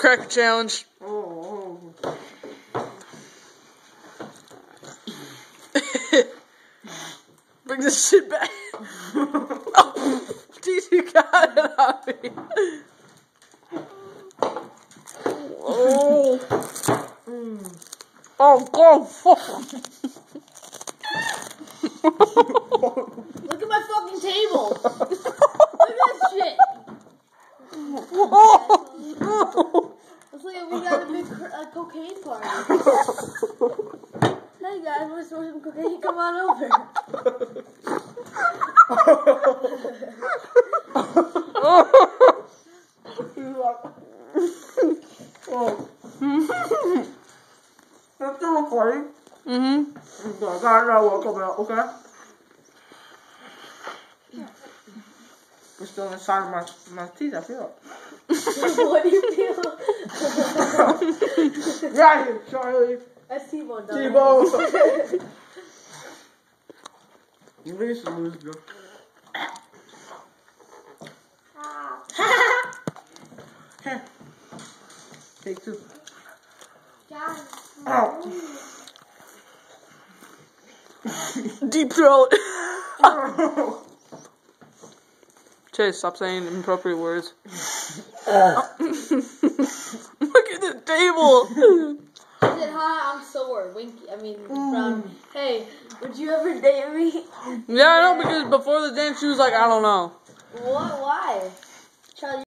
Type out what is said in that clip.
Cracker challenge. Oh. Bring this shit back. Oh, geez, you got it on me. Oh. Oh, God, fuck. Look at my fucking table. Look at that shit. Looks like we got a big cocaine party. Hey guys, wanna smoke some cocaine? Come on over. That's still recording. Mm-hmm. I gotta work over it, okay? It's still inside of my teeth, I feel it. What do you feel? Right here, Charlie. That's T-Bone. T-Bone. You really should lose, bro. Here. Take two. Oh. Deep throat. Chase, stop saying inappropriate words. Look at the table. I said, hi, I'm sore. Winky. I mean, from, hey, would you ever date me? Yeah, I know, because before the dance, she was like, I don't know. What? Why? Charlie.